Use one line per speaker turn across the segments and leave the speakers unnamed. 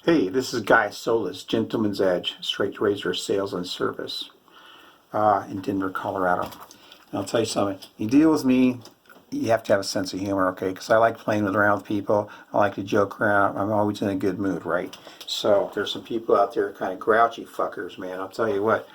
Hey, this is Guy Solis, Gentleman's Edge, Straight Razor Sales and Service in Denver, Colorado. And I'll tell you something, you deal with me, you have to have a sense of humor, okay? Because I like playing around with people. I like to joke around. I'm always in a good mood, right? So there's some people out there kind of grouchy fuckers, man. I'll tell you what.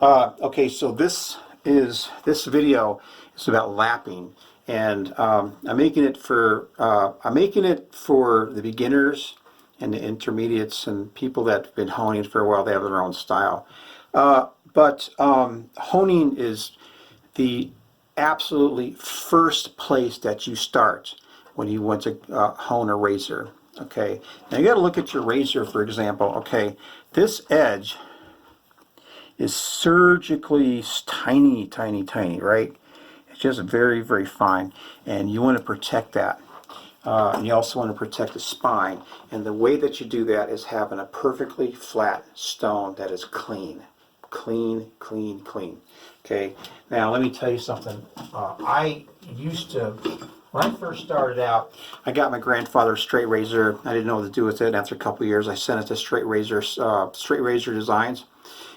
Okay, so this video is about lapping, and I'm making it for the beginners and the intermediates and people that have been honing for a while. They have their own style, but honing is the absolutely first place that you start when you want to hone a razor. Okay, now you got to look at your razor, for example. Okay, this edge is surgically tiny, right? It's just very, very fine, and you want to protect that. And you also want to protect the spine, and the way that you do that is having a perfectly flat stone that is clean. Okay, now let me tell you something. I used to, when I first started out, I got my grandfather's straight razor. I didn't know what to do with it, and after a couple of years I sent it to Straight Razor Designs,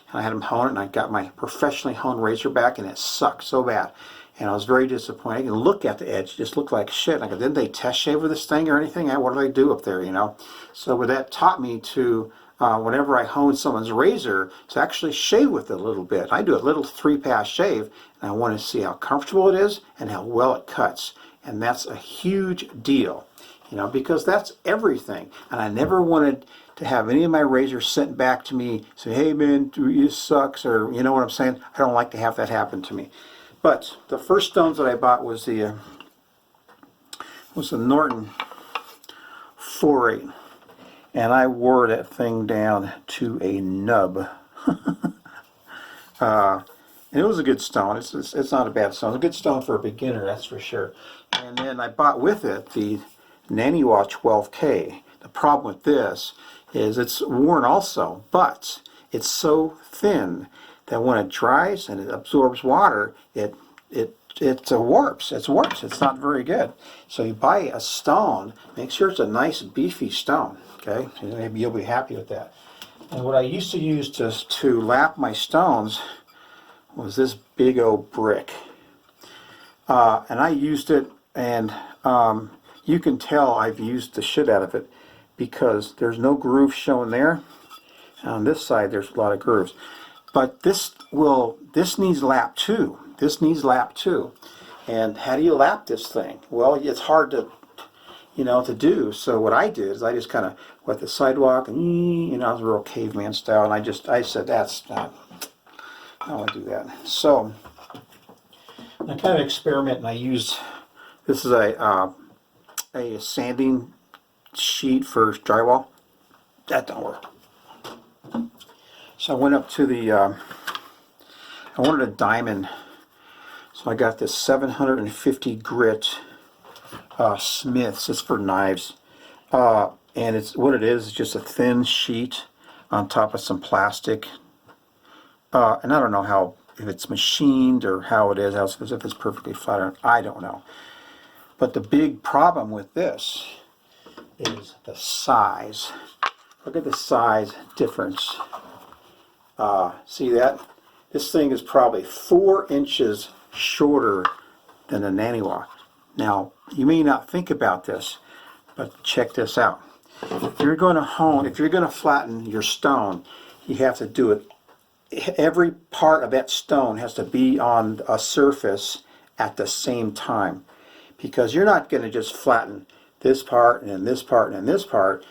and I had them hone it, and I got my professionally honed razor back, and it sucked so bad. And I was very disappointed. You can look at the edge, it just looked like shit. And I go, didn't they test shave with this thing or anything? What do they do up there, you know? So what that taught me to, whenever I hone someone's razor, to actually shave with it a little bit. I do a little 3-pass shave, and I want to see how comfortable it is and how well it cuts. And that's a huge deal, you know, because that's everything. And I never wanted to have any of my razors sent back to me, say, hey man, this sucks, or you know what I'm saying? I don't like to have that happen to me. But the first stones that I bought was the Norton 4.8, and I wore that thing down to a nub. And it was a good stone. It's not a bad stone. It's a good stone for a beginner, that's for sure. And then I bought with it the Naniwa 12K. The problem with this is it's worn also, but it's so thin that when it dries and it absorbs water, it warps. It's not very good. So you buy a stone, make sure it's a nice beefy stone. Okay, maybe you'll be happy with that. And what I used to use to lap my stones was this big old brick, and I used it, and you can tell I've used the shit out of it because there's no groove showing there. On this side, there's a lot of grooves. But this needs lap too. This needs lap too. And how do you lap this thing? Well, it's hard to, to do. So what I did is I just kind of wet the sidewalk, and I was a real caveman style, and I said, that's not, I don't want to do that. So I kind of experiment, and I used, this is a sanding sheet for drywall. That don't work. So I went up to the, I wanted a diamond, so I got this 750 grit Smiths. It's for knives, and what it is just a thin sheet on top of some plastic, and I don't know if it's machined or how it is, if it's perfectly flat or I don't know. But the big problem with this is the size. Look at the size difference. See that? This thing is probably 4 inches shorter than the Naniwa. Now, you may not think about this, but check this out. If you're going to flatten your stone, you have to do it. Every part of that stone has to be on a surface at the same time, because you're not going to just flatten this part and then this part and then this part,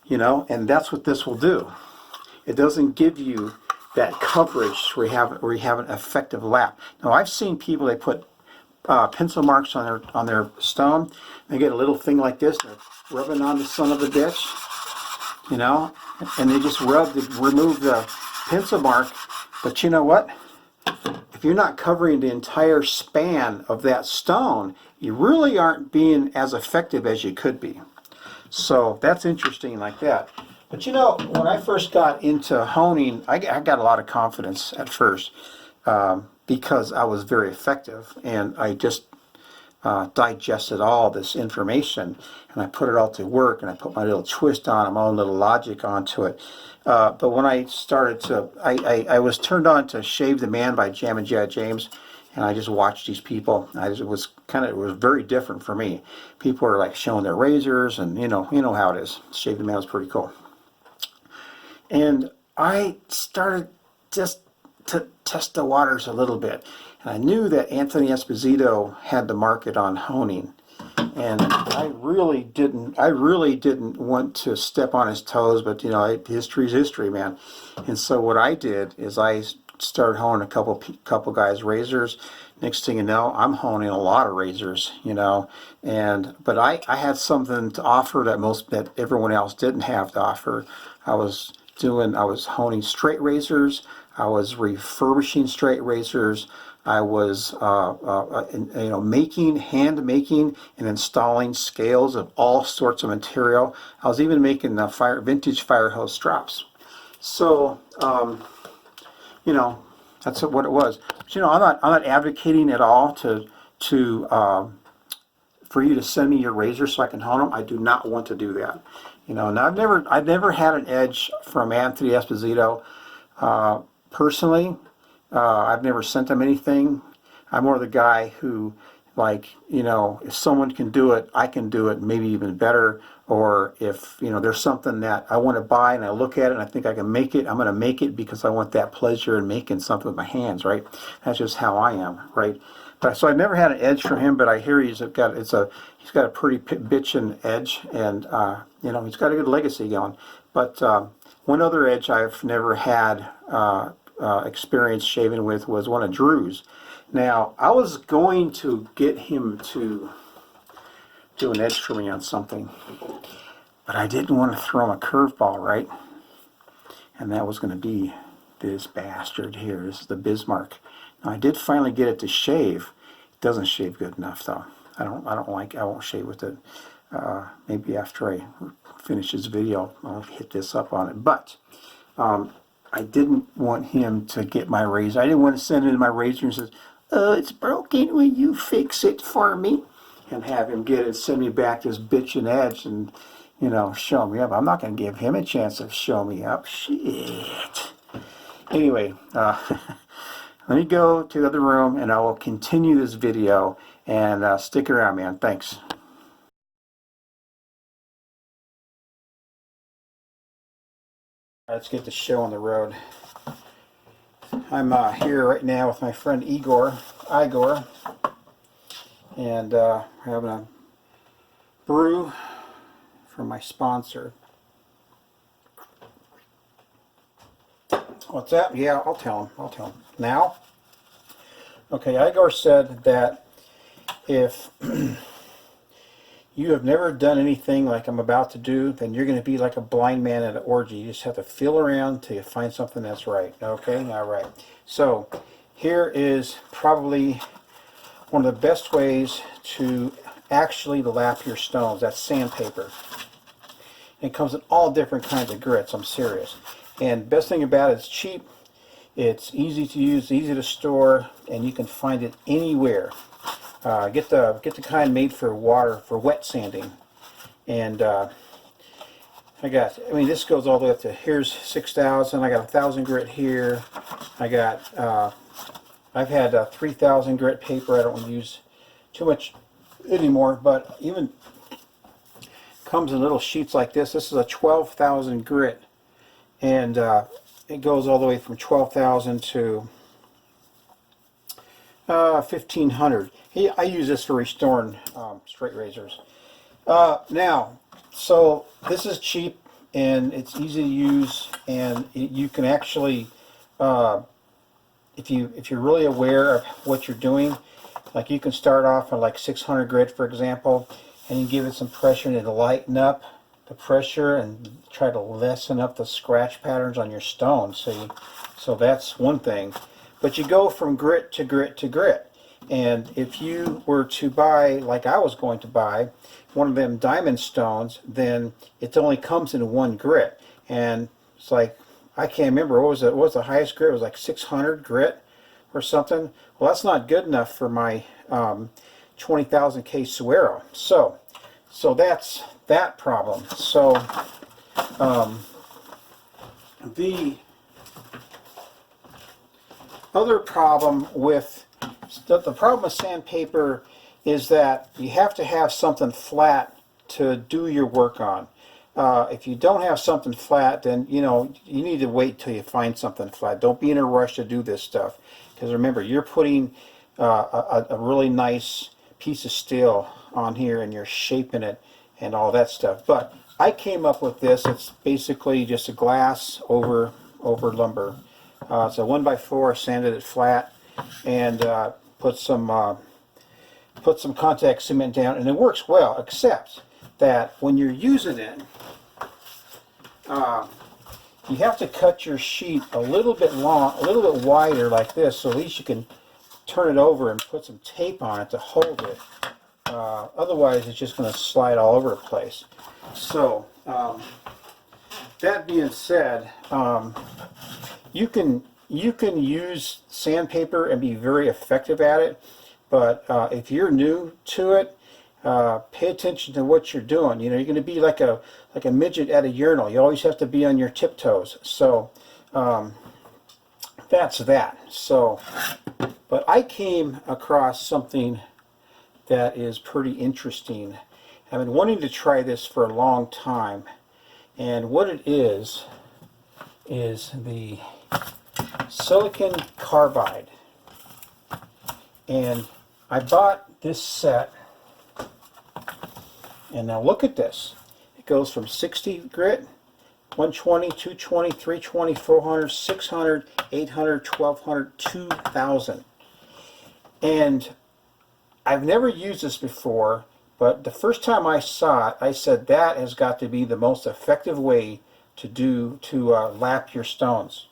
and that's what this will do. It doesn't give you that coverage where you have an effective lap. Now I've seen people, they put pencil marks on their stone. They get a little thing like this, and they're rubbing on the son of a bitch, and they just remove the pencil mark. But you know what? If you're not covering the entire span of that stone, you really aren't being as effective as you could be. So that's interesting like that. But when I first got into honing, I got a lot of confidence at first because I was very effective, and digested all this information, and I put it all to work, and I put my little twist on it, my own little logic onto it. But when I started to, I was turned on to Shave the Man by Jammin' James, and I just watched these people. It was very different for me. People were like showing their razors, and you know how it is. Shave the Man was pretty cool. And I started just to test the waters a little bit. And I knew that Anthony Esposito had the market on honing. And I really didn't want to step on his toes, but history's history, man. And so what I did is I started honing a couple guys' razors. Next thing you know, I'm honing a lot of razors, but I had something to offer that everyone else didn't have to offer. I was honing straight razors. I was refurbishing straight razors. I was hand making and installing scales of all sorts of material. I was even making vintage fire hose straps. So that's what it was. But, I'm not advocating at all for you to send me your razors so I can hone them. I do not want to do that. And I've never had an edge from Anthony Esposito personally. I've never sent him anything. I'm more the guy who, if someone can do it, I can do it, maybe even better. Or if there's something that I want to buy and I look at it and I think I can make it, I'm going to make it because I want that pleasure in making something with my hands, right? That's just how I am, right? But so I never had an edge from him, but I hear he's got a pretty bitchin' edge, and he's got a good legacy going. But one other edge I've never had experience shaving with was one of Drew's. Now I was going to get him to do an edge for me on something, but I didn't want to throw him a curveball, right? And that was going to be this bastard here. This is the Bismarck. Now I did finally get it to shave. It doesn't shave good enough though. I won't shave with it. Maybe after I finish this video, I'll hit this up on it. But I didn't want him to get my razor. I didn't want to send in my razor and say, "Oh, it's broken. Will you fix it for me?" And have him get it, send me back this bitchin' edge, and show me up. I'm not going to give him a chance to show me up. Shit. Anyway, let me go to the other room, and I will continue this video. And stick around, man. Thanks. Let's get the show on the road. I'm here right now with my friend Igor, and having a brew from my sponsor. What's that? Yeah, I'll tell him. Now? Okay, Igor said that if you have never done anything like I'm about to do, then you're going to be like a blind man at an orgy. You just have to feel around till you find something that's right. Okay? All right. So here is probably one of the best ways to actually lap your stones. That's sandpaper. It comes in all different kinds of grits. I'm serious. And best thing about it, it's cheap. It's easy to use, easy to store, and you can find it anywhere. Get the kind made for wet sanding. And this goes all the way up to, here's 6,000. I got 1,000 grit here. I've had 3,000 grit paper. I don't use too much anymore, but even comes in little sheets like this. This is a 12,000 grit, and it goes all the way from 12,000 to 1,500. I use this for restoring straight razors. Now, so this is cheap and it's easy to use, and you can actually, if you're really aware of what you're doing, like you can start off on like 600 grit, for example, and you give it some pressure and it'll lighten up the pressure and try to lessen up the scratch patterns on your stone. See, so that's one thing. But you go from grit to grit to grit. And if you were to buy, like I was going to buy, one of them diamond stones, then it only comes in one grit. And it's like, I can't remember, what was the highest grit? It was like 600 grit or something. Well, that's not good enough for my 20,000K Suero. So that's that problem. So the other problem with the problem with sandpaper is that you have to have something flat to do your work on. If you don't have something flat, then you need to wait till you find something flat. Don't be in a rush to do this stuff, because remember, you're putting a really nice piece of steel on here and you're shaping it and all that stuff. But I came up with this. It's basically just a glass over lumber. It's a 1x4. Sanded it flat and put some contact cement down, and it works well, except that when you're using it, you have to cut your sheet a little bit wider like this, so at least you can turn it over and put some tape on it to hold it. Otherwise, it's just going to slide all over the place. So, that being said, you can use sandpaper and be very effective at it, but if you're new to it, pay attention to what you're doing. You're going to be like a midget at a urinal. You always have to be on your tiptoes. So that's that. So, but I came across something that is pretty interesting. I've been wanting to try this for a long time, and what it is the silicon carbide. And I bought this set, and now look at this. It goes from 60 grit, 120, 220, 320, 400, 600, 800, 1200, 2000. And I've never used this before, but the first time I saw it, I said that has got to be the most effective way to lap your stones,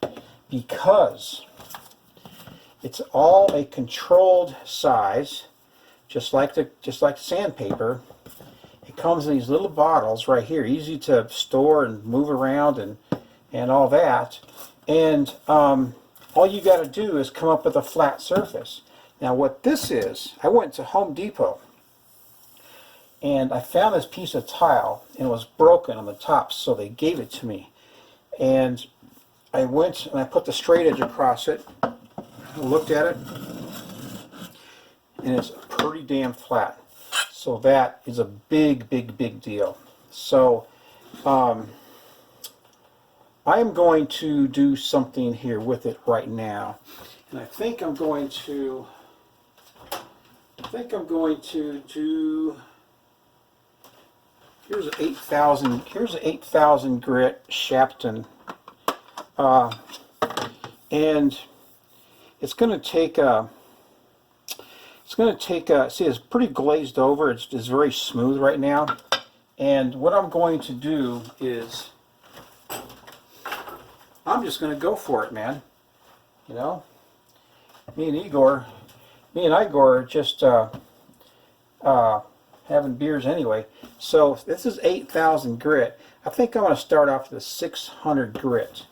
because it's all a controlled size, just like sandpaper. It comes in these little bottles right here, easy to store and move around and all that. And all you got to do is come up with a flat surface. Now what this is, I went to Home Depot and I found this piece of tile, and it was broken on the top, so they gave it to me. And I went and I put the straight edge across it, looked at it, and it's pretty damn flat. So that is a big deal. So I am going to do something here with it right now, and I think I'm going to do. Here's an 8,000. Here's an 8,000 grit Shapton, and it's going to take a. See, it's pretty glazed over. It's very smooth right now. And what I'm going to do is, I'm just going to go for it, man. Me and Igor are just having beers anyway. So this is 8,000 grit. I think I'm going to start off with a 600 grit.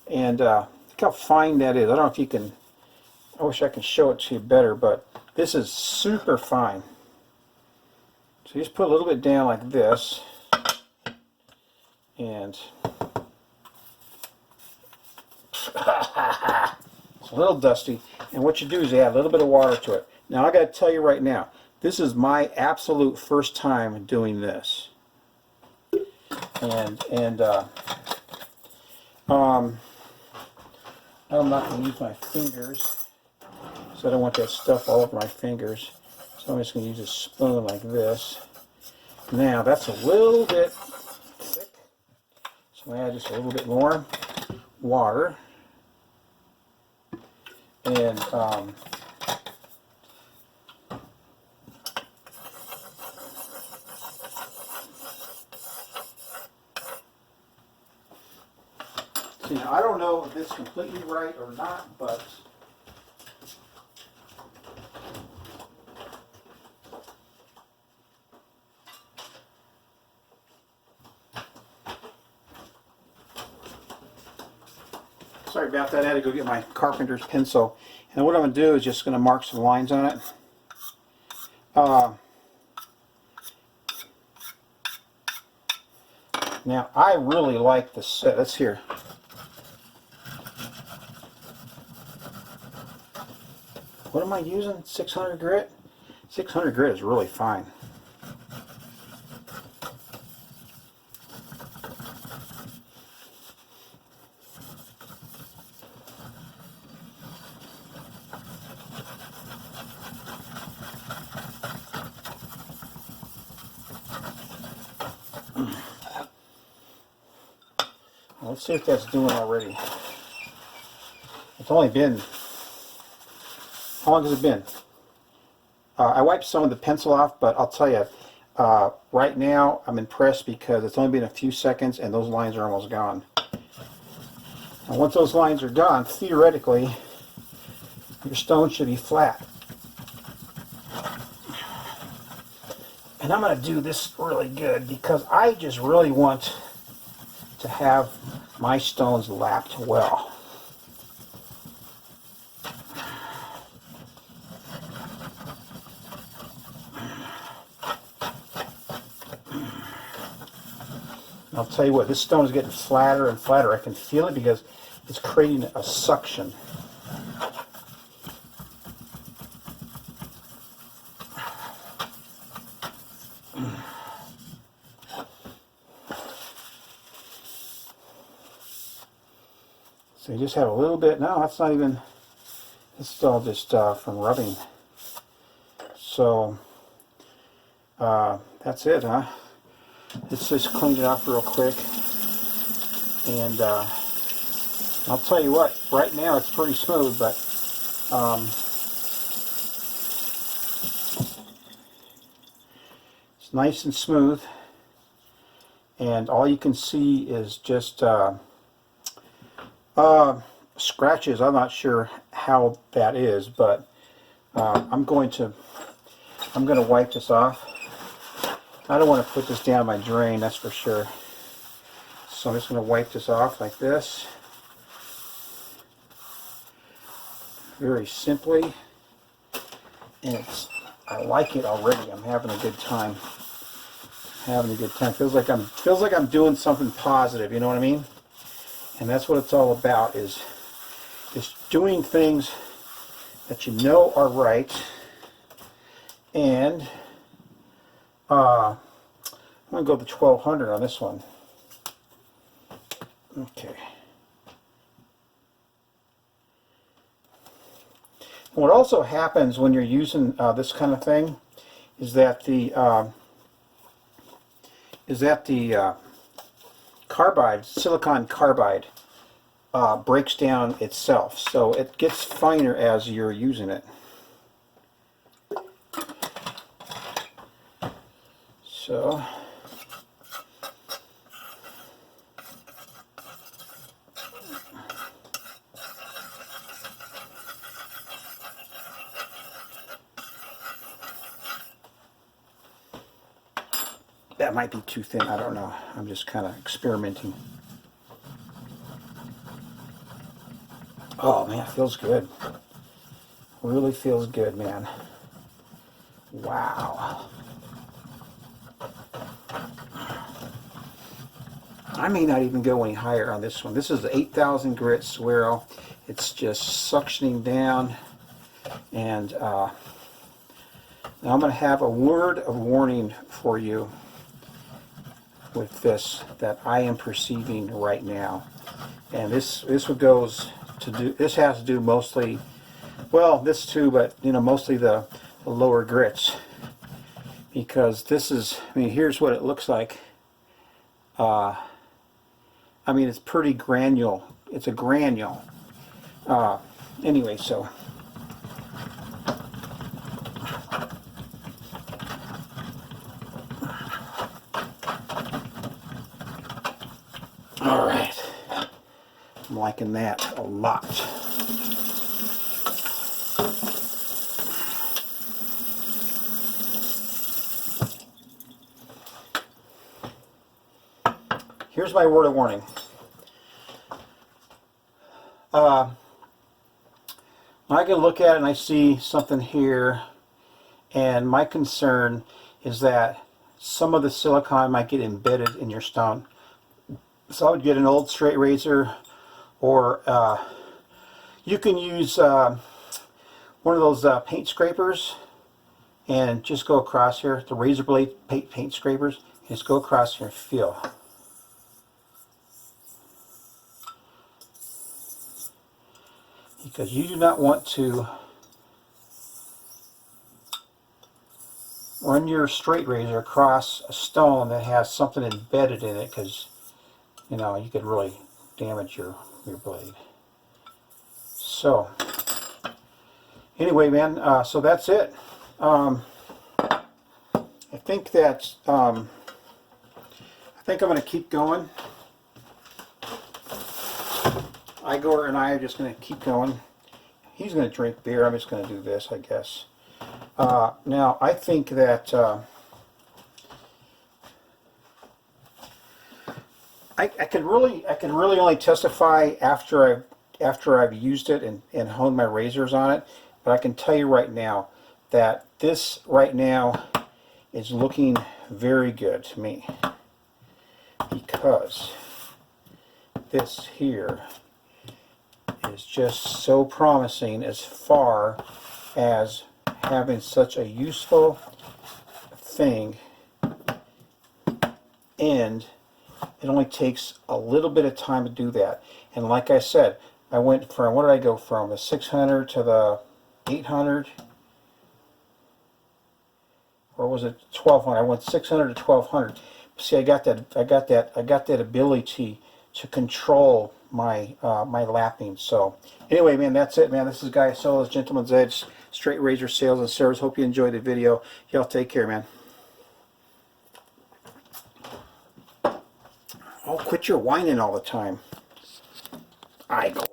And look how fine that is. I don't know if you can, I wish I could show it to you better, but this is super fine. So you just put a little bit down like this, and it's a little dusty. And what you do is you add a little bit of water to it. Now I got to tell you right now, this is my absolute first time doing this, and I'm not going to use my fingers, so I don't want that stuff all over my fingers. So I'm just going to use a spoon like this. Now that's a little bit thick, so I add just a little bit more water, and see, now I don't know if this is completely right or not, but sorry about that. I had to go get my carpenter's pencil. And what I'm going to do is just going to mark some lines on it. Now, I really like the set. Let's hear. What am I using? 600 grit? 600 grit is really fine. Let's see if that's doing already. It's only been, how long has it been? I wiped some of the pencil off, but I'll tell you, right now I'm impressed because it's only been a few seconds and those lines are almost gone. And once those lines are gone, theoretically, your stone should be flat. And I'm going to do this really good because I just really want to have my stones lapped well. I'll tell you what, this stone is getting flatter and flatter. I can feel it because it's creating a suction. So you just have a little bit. No, that's not even, it's all just from rubbing. So that's it, huh? Let's just clean it off real quick. And I'll tell you what, right now it's pretty smooth, but it's nice and smooth. And all you can see is just scratches. I'm not sure how that is, but I'm going to wipe this off. I don't want to put this down my drain, that's for sure. So I'm just going to wipe this off like this. Very simply. And I like it already. I'm having a good time. Feels like I'm doing something positive, you know what I mean? And that's what it's all about, is just doing things that you know are right. And I'm going to go to 1200 on this one. Okay. What also happens when you're using this kind of thing is that the carbide, silicon carbide, breaks down itself, so it gets finer as you're using it. So that might be too thin, I don't know. I'm just kind of experimenting. Oh man, it feels good. Really feels good, man. Wow. I may not even go any higher on this one. This is the 8,000 grit swirl. It's just suctioning down. And now I'm going to have a word of warning for you with this that I am perceiving right now. And this goes to do, this has to do mostly, well, this too, but you know, mostly the lower grits. Because this is, I mean, here's what it looks like. I mean, it's pretty granule. It's a granule. Anyway, so. All right. I'm liking that a lot. Here's my word of warning. I can look at it and I see something here, and my concern is that some of the silicone might get embedded in your stone. So I would get an old straight razor, or you can use one of those paint scrapers, and just go across here, the razor blade paint scrapers, and just go across here and feel. Because you do not want to run your straight razor across a stone that has something embedded in it, because you know you could really damage your blade. So anyway, man, so that's it. I think that I think I'm going to keep going. Igor and I are just going to keep going. He's going to drink beer. I'm just going to do this, I guess. Now, I think that I can really only testify after I've used it and honed my razors on it. But I can tell you right now that this right now is looking very good to me, because this here is just so promising as far as having such a useful thing, and it only takes a little bit of time to do that. And like I said, I went from, what did I go from, the 600 to the 800, or was it 1200? I went 600 to 1200. See, I got that ability to control my my lapping. So anyway, man, that's it, man. This is Guy Solo's Gentleman's Edge Straight Razor Sales and Service. Hope you enjoyed the video. Y'all take care, man. Oh, quit your whining all the time. I go.